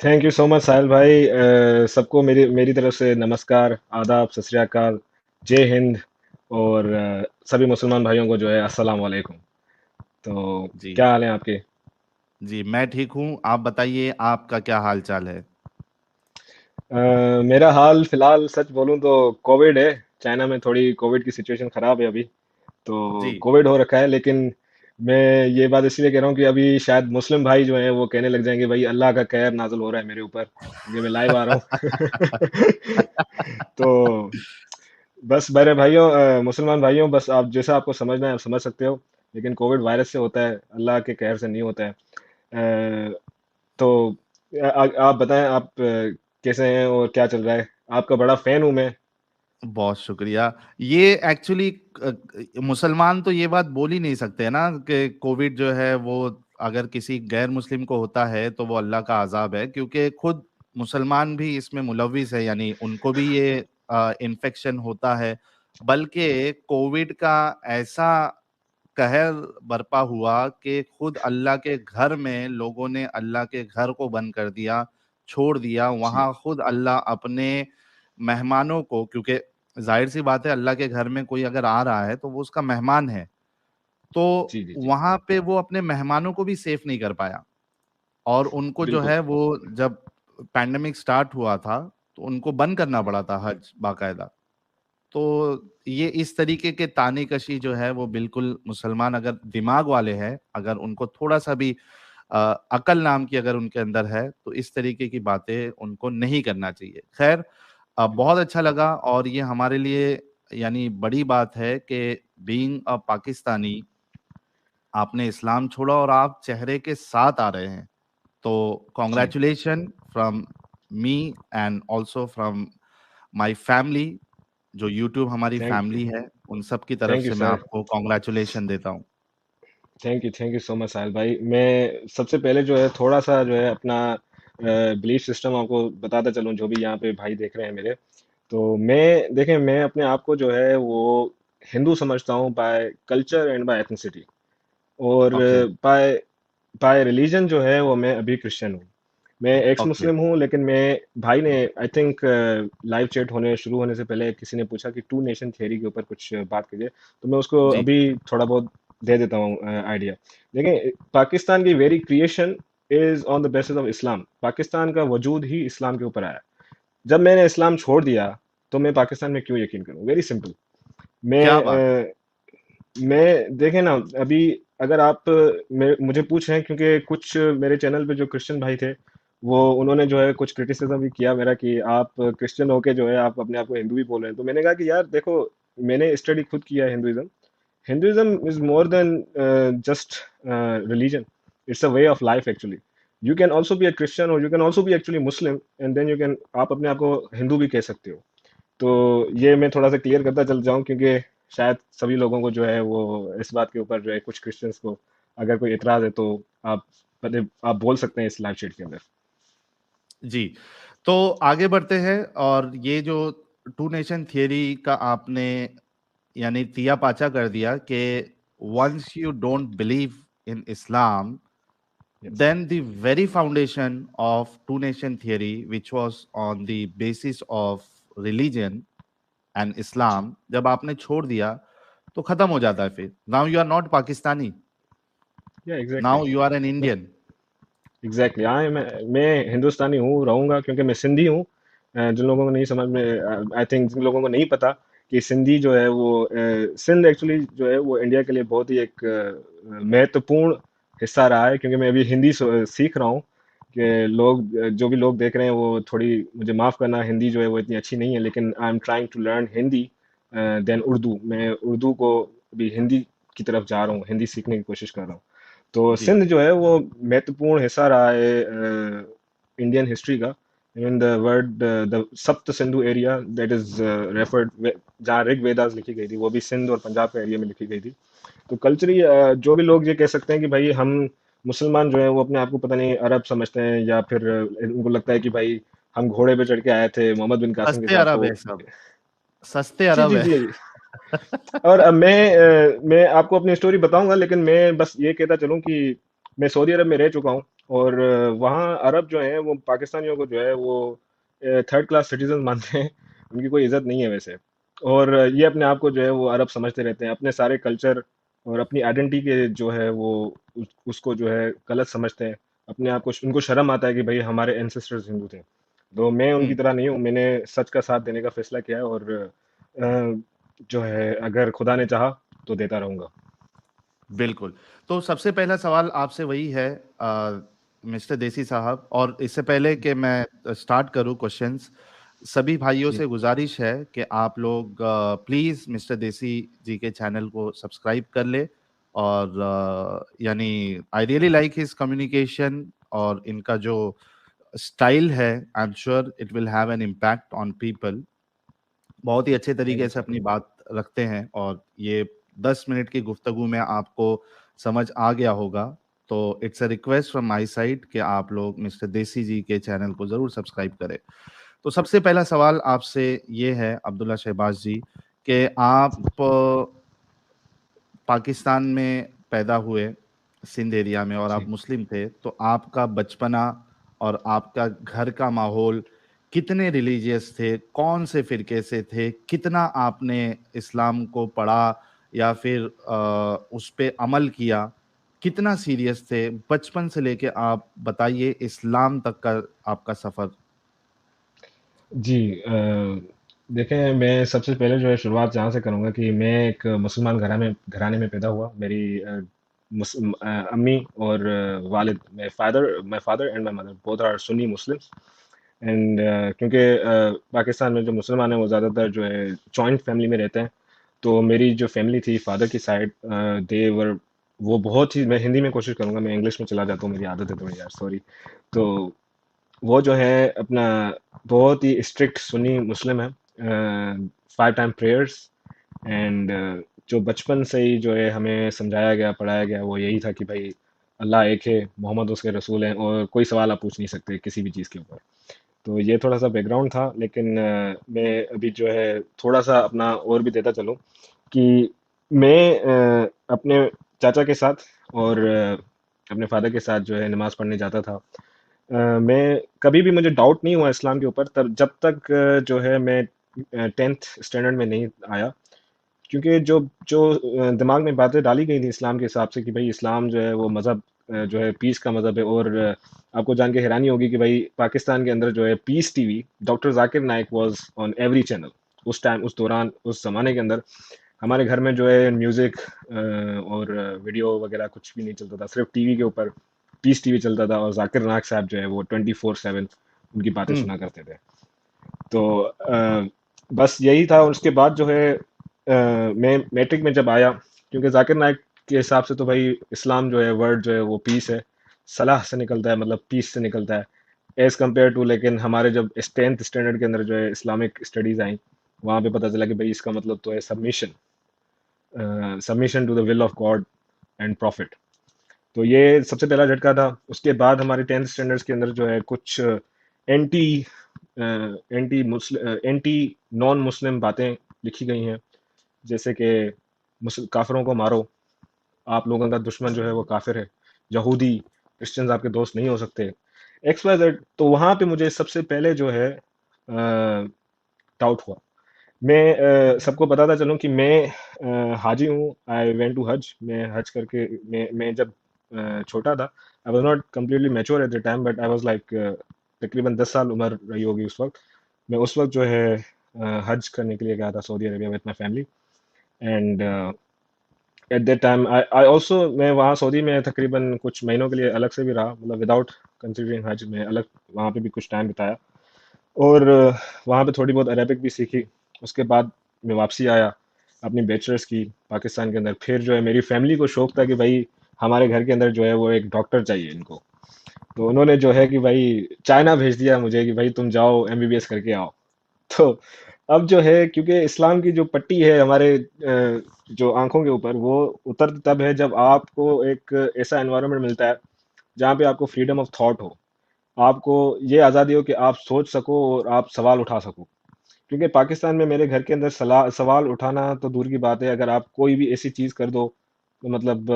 Thank you so much साहिल भाई। सबको मेरी मेरी तरफ से नमस्कार, आदाब, सत श्री अकाल, जय हिंद। और सभी मुसलमान भाइयों को जो है अस्सलाम वालेकुम। तो जी। क्या हाल है आपके? जी, मैं ठीक हूँ। आप बताइए, आपका क्या हाल चाल है? मेरा हाल फिलहाल सच बोलूं तो कोविड है। चाइना में थोड़ी कोविड की सिचुएशन खराब है अभी। तो जी। कोविड हो रखा है, लेकिन मैं ये बात इसलिए कह रहा हूँ कि अभी शायद मुस्लिम भाई जो हैं वो कहने लग जाएंगे भाई अल्लाह का कहर नाज़िल हो रहा है मेरे ऊपर, क्योंकि मैं लाइव आ रहा हूँ। तो बस मेरे भाइयों, मुसलमान भाइयों, बस आप जैसा आपको समझना है आप समझ सकते हो। लेकिन कोविड वायरस से होता है, अल्लाह के कहर से नहीं होता है। तो आप बताएं, आप कैसे हैं और क्या चल रहा है? आपका बड़ा फैन हूं मैं। बहुत शुक्रिया। ये एक्चुअली मुसलमान तो ये बात बोल ही नहीं सकते ना कि कोविड जो है वो अगर किसी गैर मुस्लिम को होता है तो वो अल्लाह का अजाब है, क्योंकि खुद मुसलमान भी इसमें मुलविस है, यानी उनको भी ये इन्फेक्शन होता है। बल्कि कोविड का ऐसा कहर बरपा हुआ कि खुद अल्लाह के घर में लोगों ने अल्लाह के घर को बंद कर दिया, छोड़ दिया। जी वहां खुद अल्लाह अपने मेहमानों को, क्योंकि जाहिर सी बात है अल्लाह के घर में कोई अगर आ रहा है तो वो उसका मेहमान है, तो जी जी जी। वहां पे वो अपने मेहमानों को भी सेफ नहीं कर पाया। और उनको जो बिल्कुल। है वो, जब पैंडेमिक स्टार्ट हुआ था तो उनको बंद करना पड़ा था हज बाकायदा। तो ये इस तरीके के ताने कशी जो है वो बिल्कुल, मुसलमान अगर दिमाग वाले हैं, अगर उनको थोड़ा सा भी अकल नाम की अगर उनके अंदर है, तो इस तरीके की बातें उनको नहीं करना चाहिए। खैर, बहुत अच्छा लगा, और ये हमारे लिए यानी बड़ी बात है कि बीइंग अ पाकिस्तानी आपने इस्लाम छोड़ा और आप चेहरे के साथ आ रहे हैं। तो जी। Congratulation from me and also from my family. जो यूट्यूब हमारी थैंक फैमिली है, उन सब की तरफ थैंक यू से मैं सर। आपको कॉन्ग्रेचुलेशन देता हूँ। थैंक यू सो मच साहिल भाई। मैं सबसे पहले जो है थोड़ा सा जो है अपना बिलीफ सिस्टम आपको बताता चलूं, जो भी यहाँ पे भाई देख रहे हैं मेरे। तो मैं देखें, मैं अपने आप को जो है वो हिंदू समझता हूँ by culture and by ethnicity. और ओके। बाय बाय रिलीजन जो है वो मैं अभी क्रिश्चियन हूँ। मैं एक्स ओके। मुस्लिम हूँ, लेकिन मैं भाई ने आई थिंक लाइव चैट होने शुरू होने से पहले किसी ने पूछा कि टू नेशन थियरी के ऊपर कुछ बात कीजिए, तो मैं उसको जी। अभी थोड़ा बहुत दे देता हूँ आइडिया। देखिए, पाकिस्तान की very creation is on the basis of Islam. Pakistan का वजूद ही इस्लाम के ऊपर आया। जब मैंने इस्लाम छोड़ दिया, तो मैं पाकिस्तान में क्यों यकीन करूं? Very simple. मैं क्या बात। मैं देखें ना, अभी अगर आप मुझे पूछें, क्योंकि कुछ मेरे चैनल पे जो क्रिश्चियन भाई थे, वो उन्होंने जो है कुछ क्रिटिसिज्म भी किया मेरा कि आप क्रिश्चियन होके जो है आप अपने आप को हिंदू भी बोल रहे हैं। तो मैंने कहा कि यार देखो, मैंने स्टडी खुद किया है Hinduism. Hinduism is more than just religion. It's a way of life actually. You can also be a Christian और you can also be actually Muslim, and then you can, आप अपने आप को हिंदू भी कह सकते हो। तो ये मैं थोड़ा सा क्लियर करता चल जाऊं, क्योंकि शायद सभी लोगों को जो है वो इस बात के ऊपर जो है, कुछ क्रिश्चियंस को अगर कोई इतराज है, तो आप आप बोल सकते हैं इस लाइव शीट के अंदर। जी। तो आगे बढ़ते हैं, और ये जो टू नेशन थियरी का आपने यानी तिया पाचा कर दिया कि once you don't believe in Islam, yes. then the very foundation of two nation theory, which was on the basis of religion and जी। Islam, जब आपने छोड़ दिया तो खत्म हो जाता है। फिर now you are not Pakistani, या exactly. now you are an Indian। Exactly हाँ, मैं हिंदुस्तानी हूँ, रहूंगा, क्योंकि मैं सिंधी हूँ। जिन लोगों को नहीं समझ में, आई थिंक जिन लोगों को नहीं पता कि सिंधी जो है वो सिंध एक्चुअली जो है वो इंडिया के लिए बहुत ही एक महत्वपूर्ण हिस्सा रहा है। क्योंकि मैं अभी हिंदी सीख रहा हूँ। कि लोग जो भी लोग देख रहे हैं वो थोड़ी मुझे माफ़ करना, हिंदी जो है वो इतनी अच्छी नहीं है, लेकिन I am trying to learn Hindi then Urdu. मैं उर्दू को अभी हिंदी की तरफ जा रहा हूँ, हिंदी सीखने की कोशिश कर रहा हूँ। तो जी। सिंध जो है वो महत्वपूर्ण हिस्सा रहा है इंडियन हिस्ट्री का। इवन द वर्ड द सप्त Sindhu area that is referred, जहाँ ऋग वेदास लिखी गई थी, वो भी सिंध और पंजाब के एरिया में लिखी गई थी। तो कल्चरली जो भी लोग ये कह सकते हैं कि भाई हम मुसलमान जो है वो अपने आप को पता नहीं अरब समझते हैं, या फिर उनको लगता है कि भाई हम घोड़े पे चढ़ के आए थे मोहम्मद बिन कासिम के सस्ते साथ। अरब तो है सब, सस्ते जी अरब जी है। जी। और मैं आपको अपनी स्टोरी बताऊंगा, लेकिन मैं बस ये कहता चलूं कि मैं सऊदी अरब में रह चुका हूं। और वहाँ अरब जो हैं वो पाकिस्तानियों को जो है वो थर्ड क्लास सिटीजन मानते हैं, उनकी कोई इज्जत नहीं है वैसे। और ये अपने आप को जो है वो अरब समझते रहते हैं, अपने सारे कल्चर और अपनी आइडेंटिटी के जो है वो उसको जो है गलत समझते हैं। अपने आप को उनको शर्म आता है कि भाई हमारे एंसेस्टर्स हिंदू थे। तो मैं उनकी हम्म। तरह नहीं हूँ, मैंने सच का साथ देने का फैसला किया है, और जो है अगर खुदा ने चाहा तो देता रहूंगा। बिल्कुल। तो सबसे पहला सवाल आपसे वही है मिस्टर देसी साहब, और इससे पहले कि मैं स्टार्ट करूं क्वेश्चंस, सभी भाइयों जी। से गुजारिश है कि आप लोग प्लीज मिस्टर देसी जी के चैनल को सब्सक्राइब कर ले। और यानी I really like his communication, और इनका जो स्टाइल है, I am sure it will have an impact on people. बहुत ही अच्छे थैंक तरीके यू से सर। अपनी बात रखते हैं, और ये 10 मिनट की गुफ्तगू में आपको समझ आ गया होगा। तो it's a request from my side कि आप लोग मिस्टर देसी जी के चैनल को जरूर सब्सक्राइब करें। तो सबसे पहला सवाल आपसे ये है अब्दुल्ला शहबाज जी, कि आप पाकिस्तान में पैदा हुए, सिंध एरिया में, और आप जी। मुस्लिम थे, तो आपका बचपना और आपका घर का माहौल कितने रिलीजियस थे, कौन से फिरके से थे, कितना आपने इस्लाम को पढ़ा या फिर उस पे अमल किया, कितना सीरियस थे बचपन से लेके, आप बताइए इस्लाम तक का आपका सफर। जी। देखें, मैं सबसे पहले जो है शुरुआत जहाँ से करूँगा कि मैं एक मुसलमान घराने में पैदा हुआ। मेरी अम्मी और वालिद, my father and my mother both are Sunni Muslims. And क्योंकि पाकिस्तान में जो मुसलमान हैं वो ज़्यादातर जो है जॉइंट फैमिली में रहते हैं। तो मेरी जो फैमिली थी फादर की साइड, देवर, वो बहुत ही, मैं हिंदी में कोशिश करूंगा, मैं इंग्लिश में चला जाता हूँ, मेरी आदत है थोड़ी यार, सॉरी। तो वो जो है अपना बहुत ही स्ट्रिक्ट सुन्नी मुस्लिम है, 5 टाइम प्रेयर्स। एंड जो बचपन से ही जो है हमें समझाया गया, पढ़ाया गया, वो यही था कि भाई अल्लाह एक है, मोहम्मद उसके रसूल हैं, और कोई सवाल आप पूछ नहीं सकते किसी भी चीज़ के ऊपर। तो ये थोड़ा सा बैकग्राउंड था, लेकिन मैं अभी जो है थोड़ा सा अपना और भी देता चलूँ कि मैं अपने चाचा के साथ और अपने फादर के साथ जो है नमाज पढ़ने जाता था। मैं कभी भी, मुझे डाउट नहीं हुआ इस्लाम के ऊपर तब, जब तक जो है मैं 10th स्टैंडर्ड में नहीं आया। क्योंकि जो जो दिमाग में बातें डाली गई थी इस्लाम के हिसाब से कि भाई इस्लाम जो है वो मज़हब जो है पीस का मज़हब है। और आपको जान के हैरानी होगी कि भाई पाकिस्तान के अंदर जो है peace TV, doctor Zakir Naik was on every channel. उस टाइम, उस दौरान, उस जमाने के अंदर हमारे घर में जो है म्यूजिक और वीडियो वगैरह कुछ भी नहीं चलता था, सिर्फ टीवी के ऊपर पीस टीवी चलता था, और जाकिर नाइक साहब जो है वो 24/7 उनकी बातें हम्म। सुना करते थे। तो बस यही था। और उसके बाद जो है मैं मैट्रिक में जब आया, क्योंकि जाकिर नाइक के हिसाब से तो भाई इस्लाम जो है वर्ड जो है वो पीस है, सलाह से निकलता है, मतलब पीस से निकलता है एज कम्पेयर टू। लेकिन हमारे जब 10th स्टैंडर्ड के अंदर जो है इस्लामिक स्टडीज आई, वहाँ पे पता चला कि भाई इसका मतलब तो है submission, submission to the will of God and prophet. तो ये सबसे पहला झटका था। उसके बाद हमारे 10th स्टैंडर्ड्स के अंदर जो है कुछ एंटी एंटी नॉन मुस्लिम बातें लिखी गई हैं, जैसे कि काफिरों को मारो, आप लोगों का दुश्मन जो है वो काफिर है, यहूदी क्रिश्चियंस आपके दोस्त नहीं हो सकते, एक्स वाई जेड। तो वहां पे मुझे सबसे पहले जो है डाउट हुआ। मैं सबको बताता चलूं कि मैं हाजी हूँ, आई वेंट टू हज, मैं हज करके, मैं जब छोटा था, I was not completely mature at the time, but I was like तकरीबन 10 साल उम्र रही होगी उस वक्त। मैं उस वक्त जो है हज करने के लिए गया था Saudi Arabia with my family. And at that time I also, मैं वहाँ सऊदी में तकरीबन कुछ महीनों के लिए अलग से भी रहा, मतलब विदाउट कंसिडरिंग हज में अलग वहाँ पे भी कुछ टाइम बिताया। और वहाँ पे थोड़ी बहुत अरेबिक भी सीखी। उसके बाद मैं वापसी आया, अपनी बैचलर्स की पाकिस्तान के अंदर। फिर जो है मेरी फैमिली को शौक था कि भाई हमारे घर के अंदर जो है वो एक डॉक्टर चाहिए इनको। तो उन्होंने जो है कि भाई चाइना भेज दिया मुझे कि भाई तुम जाओ एमबीबीएस करके आओ। तो अब जो है, क्योंकि इस्लाम की जो पट्टी है हमारे जो आंखों के ऊपर, वो उतर तब है जब आपको एक ऐसा एनवायरनमेंट मिलता है जहाँ पे आपको फ्रीडम ऑफ थॉट हो, आपको ये आज़ादी हो कि आप सोच सको और आप सवाल उठा सको। क्योंकि पाकिस्तान में मेरे घर के अंदर सवाल उठाना तो दूर की बात है, अगर आप कोई भी ऐसी चीज़ कर दो तो मतलब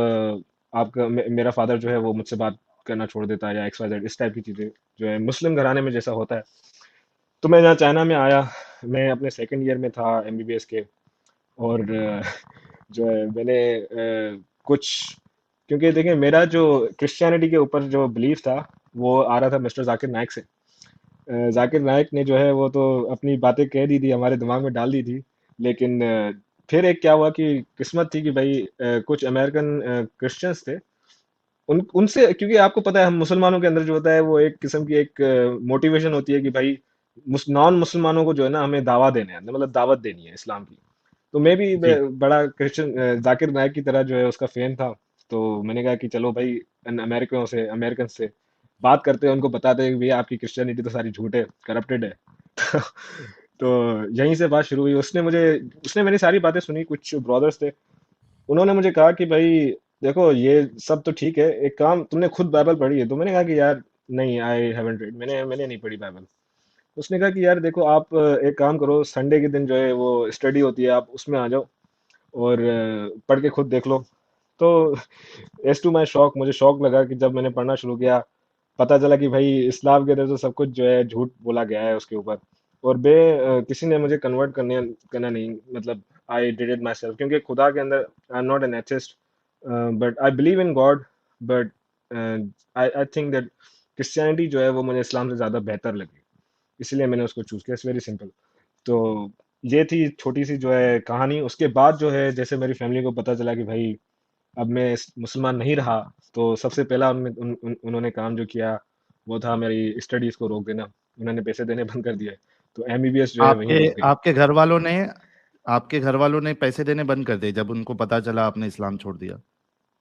आपका मेरा फादर जो है वो मुझसे बात करना छोड़ देता या XYZ इस टाइप की चीज़ें जो है मुस्लिम घराने में जैसा होता है। तो मैं यहाँ चाइना में आया, मैं अपने सेकंड ईयर में था MBBS के। और जो है मैंने कुछ, क्योंकि देखिए मेरा जो क्रिश्चियनिटी के ऊपर जो बिलीफ था वो आ रहा था मिस्टर जाकिर नाइक से। जाकिर नाइक ने जो है वो तो अपनी बातें कह दी थी, हमारे दिमाग में डाल दी थी। लेकिन फिर एक क्या हुआ कि किस्मत थी कि भाई कुछ अमेरिकन क्रिश्चियंस थे, उन उनसे, क्योंकि आपको पता है हम मुसलमानों के अंदर जो होता है वो एक किस्म की एक मोटिवेशन होती है कि भाई नॉन मुसलमानों को जो है ना हमें दावा देने हैं, मतलब दावत देनी है इस्लाम की। तो मैं भी जी। बड़ा क्रिश्चियन जाकिर नाइक की तरह जो है उसका फैन था। तो मैंने कहा कि चलो भाई अमेरिकन से बात करते हैं, उनको बताते हैं कि भैया आपकी क्रिश्चियनिटी तो सारी झूठ है, करप्टेड है। तो यहीं से बात शुरू हुई। उसने मेरी सारी बातें सुनी। कुछ ब्रदर्स थे, उन्होंने मुझे कहा कि भाई देखो ये सब तो ठीक है, एक काम, तुमने खुद बाइबल पढ़ी है? तो मैंने कहा कि यार नहीं, आई हैवंट रीड, मैंने मैंने नहीं पढ़ी बाइबल। उसने कहा कि यार देखो आप एक काम करो, संडे के दिन जो है वो स्टडी होती है, आप उसमें आ जाओ और पढ़ के खुद देख लो। तो एज टू माई शौक, मुझे शौक लगा कि जब मैंने पढ़ना शुरू किया, पता चला कि भाई इस्लाम के अंदर तो सब कुछ जो है झूठ बोला गया है उसके ऊपर। और किसी ने मुझे कन्वर्ट करना नहीं, मतलब I did it my self, क्योंकि खुदा के अंदर I am not an atheist, but I believe in God. But I I think that Christianity जो है वो मुझे इस्लाम से ज़्यादा बेहतर लगी, इसलिए मैंने उसको चूज़ किया। It's very simple. तो ये थी छोटी सी जो है कहानी। उसके बाद जो है जैसे मेरी फैमिली को पता चला कि भाई अब मैं मुसलमान नहीं रहा, तो सबसे पहला उन्होंने काम जो किया वो था मेरी स्टडीज को रोक देना। उन्होंने पैसे देने बंद कर दिए, तो MBBS जो है वहीं आपके रुक गई। आपके घर वालों ने आपके घर वालों ने पैसे देने बंद कर दिए जब उनको पता चला आपने इस्लाम छोड़ दिया?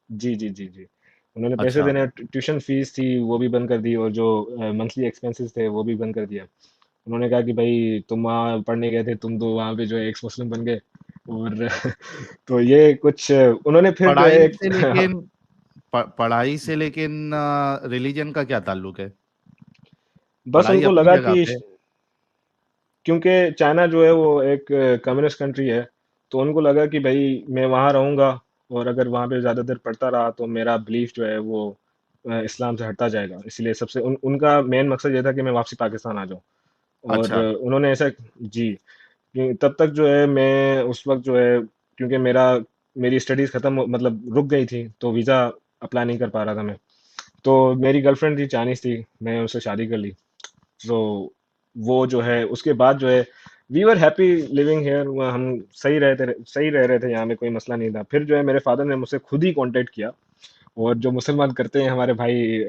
जी जी जी जी। उन्होंने पैसे अच्छा। देने, ट्यूशन फीस थी वो भी बंद कर दी, और जो मंथली एक्सपेंसेस थे वो भी बंद कर दिया। उन्होंने कहा कि भाई तुम वहाँ पढ़ने गए थे, तुम तो वहाँ पे जो है एक्स मुस्लिम बन गए। और तो ये कुछ उन्होंने फिर जो है पढ़ाई एक से लेकिन पढ़ाई से लेकिन रिलीजन का क्या ताल्लुक है? बस पढ़ाई उनको अपनी लगा जगह कि पे। क्योंकि चाइना जो है वो एक कम्युनिस्ट कंट्री है, तो उनको लगा कि भाई मैं वहाँ रहूँगा और अगर वहाँ पे ज़्यादा देर पढ़ता रहा तो मेरा बिलीफ जो है वो इस्लाम से हटता जाएगा। इसलिए उनका मेन मकसद ये था कि मैं वापसी पाकिस्तान आ जाऊँ। और अच्छा। उन्होंने ऐसा, जी, तब तक जो है मैं उस वक्त जो है, क्योंकि मेरी स्टडीज़ ख़त्म, मतलब रुक गई थी, तो वीज़ा अप्लाई नहीं कर पा रहा था मैं। तो मेरी गर्लफ्रेंड थी, चाइनीज़ थी, मैं उससे शादी कर ली। तो वो जो है उसके बाद जो है we were happy living here, हम सही रह रहे थे यहाँ में, कोई मसला नहीं था। फिर जो है मेरे फादर ने मुझसे खुद ही कांटेक्ट किया, और जो मुसलमान करते हैं हमारे भाई,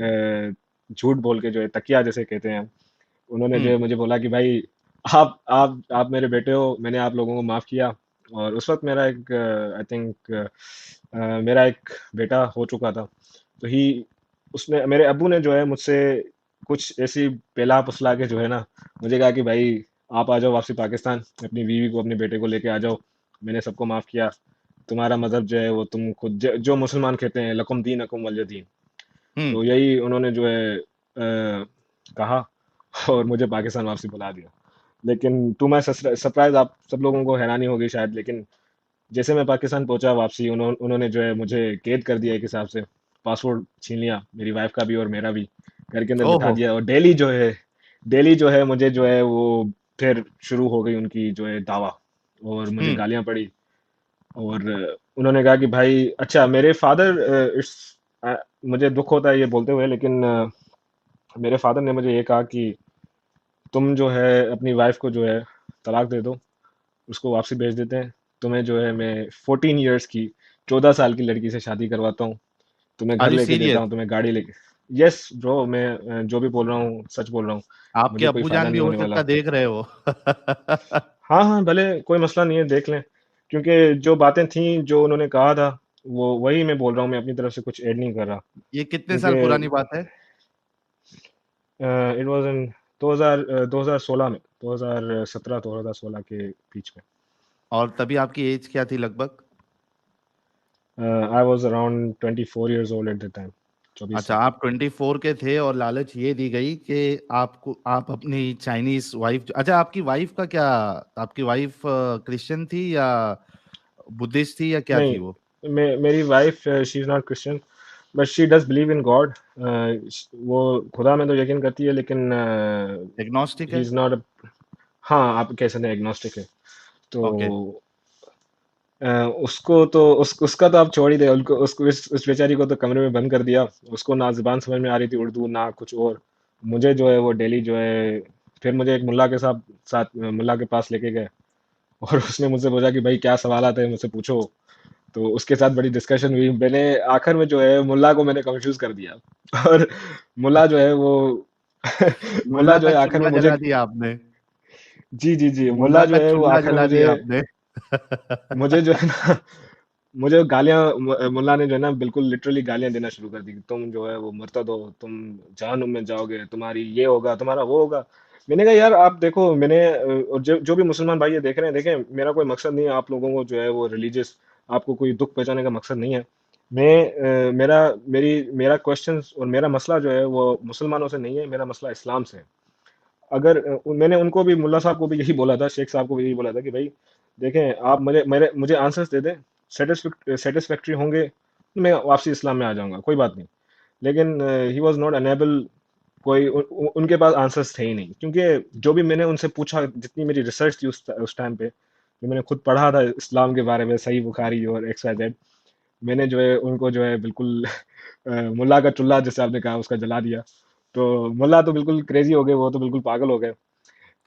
झूठ बोल के जो है तकिया जैसे कहते हैं हम, उन्होंने जो हम्म। है मुझे बोला कि भाई आप मेरे बेटे हो, मैंने आप लोगों को माफ़ किया। और उस वक्त मेरा एक, आई थिंक, मेरा एक बेटा हो चुका था। तो ही उसने, मेरे अब्बू ने जो है मुझसे कुछ ऐसी पेला पुसला के जो है ना मुझे कहा कि भाई आप आ जाओ वापसी पाकिस्तान, अपनी बीवी को अपने बेटे को लेके आ जाओ, मैंने सबको माफ़ किया, तुम्हारा मजहब जो है वो तुम खुद जो मुसलमान कहते हैं, लकुम दीन अकुम वलिय दीन। हम्म। तो यही उन्होंने जो है कहा, और मुझे पाकिस्तान वापसी बुला दिया। लेकिन टू माई सरप्राइज, आप सब लोगों को हैरानी होगी शायद, लेकिन जैसे मैं पाकिस्तान पहुंचा वापसी, उन्होंने जो है मुझे कैद कर दिया एक हिसाब से। पासपोर्ट छीन लिया, मेरी वाइफ का भी और मेरा भी, घर के अंदर बिठा ओहो। दिया। और डेली जो है मुझे जो है वो फिर शुरू हो गई उनकी जो है दावा, और मुझे हम्म। गालियां पड़ी। और उन्होंने कहा कि भाई, अच्छा मेरे फादर, इट्स, मुझे दुख होता है ये बोलते हुए, लेकिन मेरे फादर ने मुझे ये कहा कि तुम जो है अपनी वाइफ को जो है तलाक दे दो, उसको वापसी भेज देते हैं, तुम्हें जो है मैं 14 ईयर्स की, 14 साल की लड़की से शादी करवाता हूँ, तुम्हें घर आर यू लेके देता सीरियस? हूँ, तुम्हें गाड़ी लेके। यस ब्रो, मैं जो भी बोल रहा हूँ सच बोल रहा हूँ, आपके मुझे कोई अब्बू फायदा जान भी नहीं हो होने सकता वाला। देख रहे हो। हाँ हाँ, भले कोई मसला नहीं है, देख लें। क्योंकि जो बातें थी जो उन्होंने कहा था वो वही मैं बोल रहा हूँ, मैं अपनी तरफ से कुछ ऐड नहीं कर रहा। ये कितने साल क्योंकि पुरानी बात है? इट वाज इन 2016 में, 2017 2016 के बीच में। और तभी आपकी एज क्या थी लगभग? I was around 24 years old at the time, 24 अच्छा, साल आप 24 के थे और लालच ये दी गई कि आप अपनी चाइनीज वाइफ, अच्छा आपकी वाइफ का क्या, आपकी वाइफ क्रिश्चियन थी या बुद्धिस्ट थी या क्या थी वो? नहीं, मेरी wife, she is not Christian. But she does believe in God. वो खुदा में तो यकीन करती है, लेकिन एग्नोस्टिक ही है? Is not. हाँ, आप कह सकते हैं एग्नोस्टिक है। तो ओके। अ, उसको तो उसका तो आप छोड़ ही दे, उनको उसको उस बेचारी को तो कमरे में बंद कर दिया। उसको ना जुबान समझ में आ रही थी उर्दू, ना कुछ और। मुझे जो है वो डेली जो है, फिर मुझे एक मुल्ला के साथ साथ मुल्ला के पास लेके गए। और उसने मुझसे पूछा कि भाई क्या सवाल आते हैं मुझसे पूछो। तो उसके साथ बड़ी डिस्कशन हुई। मैंने आखिर में जो है मुल्ला को मैंने कंफ्यूज कर दिया। और मुल्ला जो है वो मुल्ला मुल्ला जो का है आखिर में चूल्हा मुझे, जला दिया आपने। जी जी जी, मुल्ला मुल्ला जो का है वो चूल्हा आखिर में जला मुझे, दिया आपने। मुझे जो है ना, मुझे गालियां, मुल्ला ने जो है ना बिल्कुल लिटरली गालियां देना शुरू कर दी कि तुम जो है वो मुर्तद हो, तुम जहन्नुम में जाओगे, तुम्हारी ये होगा, तुम्हारा वो होगा। मैंने कहा यार आप देखो, मैंने और जो भी मुसलमान भाई ये देख रहे हैं, देखें, मेरा कोई मकसद नहीं है आप लोगों को जो है वो रिलीजियस, आपको कोई दुख पहुंचाने का मकसद नहीं है। मेरा मेरा क्वेश्चन और मेरा मसला जो है वो मुसलमानों से नहीं है, मेरा मसला इस्लाम से है। अगर मैंने उनको भी, मुल्ला साहब को भी यही बोला था, शेख साहब को भी यही बोला था कि भाई देखें, आप मुझे आंसर्स दे दें, सेटिस्फैक्ट्री होंगे तो मैं वापसी इस्लाम में आ जाऊंगा, कोई बात नहीं। लेकिन ही वॉज नॉट अनेबल। कोई उनके पास आंसर्स थे ही नहीं, क्योंकि जो भी मैंने उनसे पूछा, जितनी मेरी रिसर्च थी उस टाइम पे, जो मैंने खुद पढ़ा था इस्लाम के बारे में, सही बुखारी और एक्स वाई जेड, मैंने जो है उनको जो है बिल्कुल मुल्ला का चुल्ला जैसे आपने कहा उसका जला दिया। तो मुल्ला तो बिल्कुल क्रेजी हो गए, वो तो बिल्कुल पागल हो गए।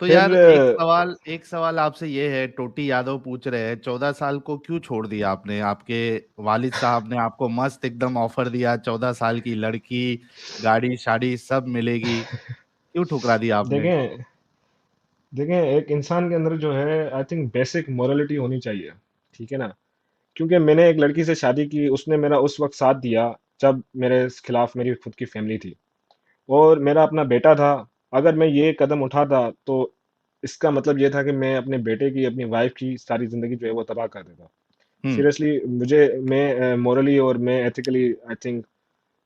तो फिर यार एक सवाल आपसे ये है, टोटी यादव पूछ रहे हैं 14 साल को क्यों छोड़ दिया आपने? आपके वालिद साहब ने आपको मस्त एकदम ऑफर दिया, 14 साल की लड़की, गाड़ी शाड़ी सब मिलेगी, क्यों ठुकरा दिया आपने? देखें, देखें, एक इंसान के अंदर जो है आई थिंक बेसिक मोरालिटी होनी चाहिए, ठीक है ना। क्योंकि मैंने एक लड़की से शादी की, उसने मेरा उस वक्त साथ दिया जब मेरे खिलाफ मेरी खुद की फैमिली थी, और मेरा अपना बेटा था। अगर मैं ये कदम उठाता तो इसका मतलब ये था कि मैं अपने बेटे की, अपनी वाइफ की सारी जिंदगी जो है वो तबाह कर देता। हम्म। सीरियसली मुझे, मैं मोरली और मैं एथिकली आई थिंक,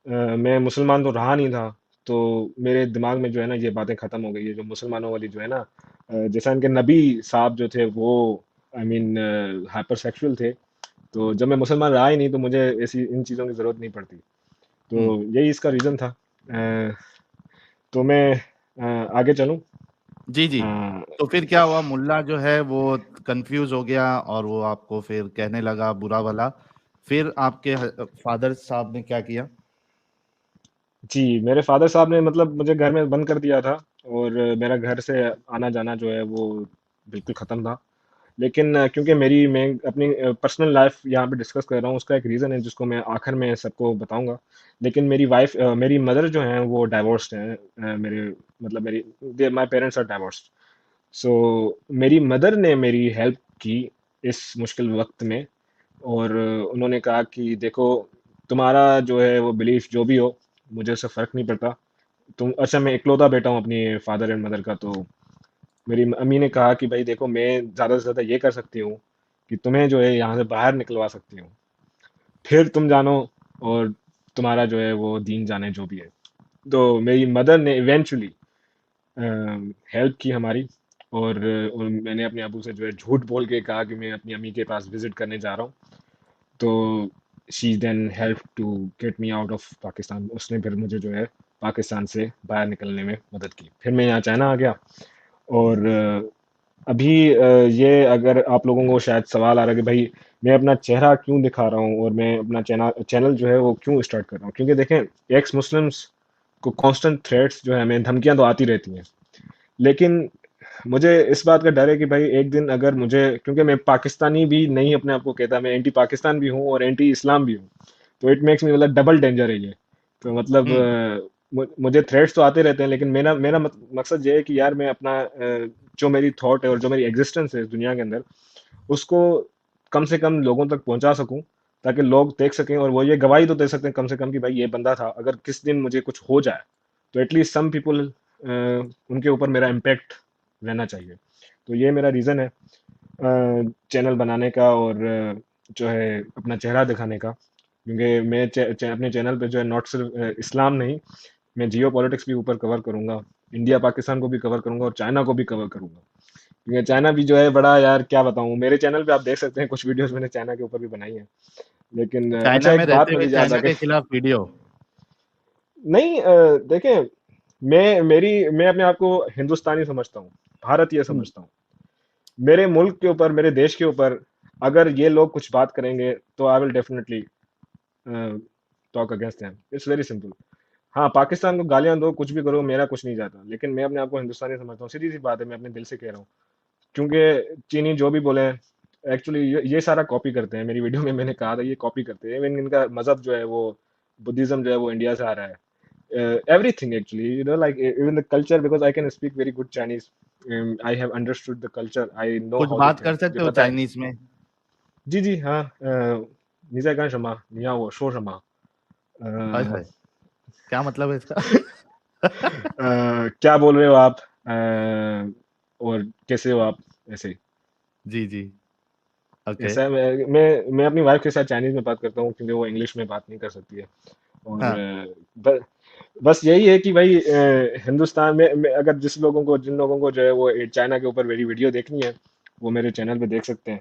मैं मुसलमान तो रहा नहीं था। तो मेरे दिमाग में जो है ना ये बातें खत्म हो गई है, जो मुसलमानों वाली जो है ना, जैसा इनके नबी साहब जो थे वो, आई मीन, हाइपर सेक्सुअल थे। तो जब मैं मुसलमान रहा ही नहीं तो मुझे ऐसी इन चीज़ों की ज़रूरत नहीं पड़ती। तो हम्म। यही इसका रीज़न था। तो मैं आगे चलूं। जी जी। अ, तो फिर क्या हुआ? मुल्ला जो है वो कंफ्यूज हो गया और वो आपको फिर कहने लगा बुरा भला। फिर आपके फादर साहब ने क्या किया? जी, मेरे फादर साहब ने मतलब मुझे घर में बंद कर दिया था, और मेरा घर से आना जाना जो है वो बिल्कुल ख़त्म था। लेकिन क्योंकि मैं अपनी पर्सनल लाइफ यहाँ पे डिस्कस कर रहा हूँ, उसका एक रीज़न है जिसको मैं आखिर में सबको बताऊंगा। लेकिन मेरी मदर जो हैं वो डाइवोर्स्ड हैं। मेरे मतलब मेरी माय पेरेंट्स आर डाइवोर्स्ड। सो मेरी मदर ने मेरी हेल्प की इस मुश्किल वक्त में। और उन्होंने कहा कि देखो, तुम्हारा जो है वो बिलीफ जो भी हो, मुझे उससे फ़र्क नहीं पड़ता। तुम, अच्छा, मैं इकलौता बेटा हूँ अपनी फादर एंड मदर का। तो मेरी अम्मी ने कहा कि भाई देखो, मैं ज़्यादा से ज़्यादा ये कर सकती हूँ कि तुम्हें जो है यहाँ से बाहर निकलवा सकती हूँ, फिर तुम जानो, और तुम्हारा जो है वो दीन जाने जो भी है। तो मेरी मदर ने इवेंचुअली हेल्प की हमारी। और मैंने अपने अबू से जो है झूठ बोल के कहा कि मैं अपनी अम्मी के पास विजिट करने जा रहा हूँ। तो she then help to get me out of Pakistan. उसने फिर मुझे जो है पाकिस्तान से बाहर निकलने में मदद की, फिर मैं यहाँ चाइना आ गया। और अभी ये अगर आप लोगों को शायद सवाल आ रहा है कि भाई मैं अपना चेहरा क्यों दिखा रहा हूँ और मैं अपना चैनल जो है वो क्यों स्टार्ट कर रहा हूँ, क्योंकि देखें, एक्स मुस्लिम्स को कांस्टेंट थ्रेट्स जो है, हमें धमकियां तो आती रहती हैं। लेकिन मुझे इस बात का डर है कि भाई एक दिन अगर मुझे, क्योंकि मैं पाकिस्तानी भी नहीं अपने आप को कहता, मैं एंटी पाकिस्तान भी हूँ और एंटी इस्लाम भी हूँ। तो इट मेक्स मी, मतलब डबल डेंजर है ये। तो मतलब हम्म। मुझे थ्रेट्स तो आते रहते हैं, लेकिन मेरा मेरा मकसद ये है कि यार मैं अपना जो मेरी थॉट है और जो मेरी एग्जिस्टेंस है इस दुनिया के अंदर, उसको कम से कम लोगों तक पहुंचा सकूं, ताकि लोग देख सकें और वो ये गवाही तो दे सकते हैं कम से कम कि भाई ये बंदा था, अगर किस दिन मुझे कुछ हो जाए तो एटलीस्ट सम पीपल, उनके ऊपर मेरा इम्पैक्ट रहना चाहिए। तो ये मेरा रीज़न है चैनल बनाने का, और जो है अपना चेहरा दिखाने का। क्योंकि मैं अपने चैनल पे जो है नॉट सिर्फ इस्लाम नहीं, मैं जियो पॉलिटिक्स भी ऊपर कवर करूंगा, इंडिया पाकिस्तान को भी कवर करूंगा और चाइना को भी कवर करूंगा। क्योंकि चाइना भी जो है बड़ा, यार क्या बताऊं, मेरे चैनल पे आप देख सकते हैं कुछ वीडियोस मैंने चाइना के ऊपर भी बनाई है। लेकिन अच्छा, चाइना में एक बात रहते हुए मुझे याद आ चाइना गई। के खिलाफ वीडियो। नहीं, देखें, मैं अपने आप को हिंदुस्तानी समझता हूँ, भारतीय हम्म। समझता हूँ। मेरे मुल्क के ऊपर, मेरे देश के ऊपर अगर ये लोग कुछ बात करेंगे तो I will definitely talk against them. It's very simple. हाँ, पाकिस्तान को गालियां दो, कुछ भी करो, मेरा कुछ नहीं जाता, लेकिन मैं अपने आप को हिंदुस्तानी समझता हूँ, सीधी सी बात है, मैं अपने दिल से कह रहा हूँ। क्योंकि चीनी जो भी बोले, एक्चुअली ये सारा कॉपी करते हैं। मेरी वीडियो में मैंने कहा था, ये कॉपी करते हैं। इवन इनका मजहब जो है वो, बुद्धिज्म जो है वो इंडिया से आ रहा है। Everything actually, like even the culture, because I can speak very good Chinese. I have understood the culture. I know कुछ how they बात think. कर मुझे सकते हो पता है। चाइनीज में? जी जी हाँ।你在干什么？你要我说什么？हाय अ, हाय, क्या मतलब है इसका? क्या बोल रहे हो आप? और कैसे हो आप? ऐसे ही। जी जी। ओके। ऐसा है, मैं अपनी वाइफ के साथ चाइनीज में बात करता हूँ, क्योंकि वो इंग्लिश में बात नहीं कर सकती है। और हाँ। बस यही है कि भाई, हिंदुस्तान में अगर जिन लोगों को जो है वो चाइना के ऊपर मेरी वीडियो देखनी है, वो मेरे चैनल पे देख सकते हैं।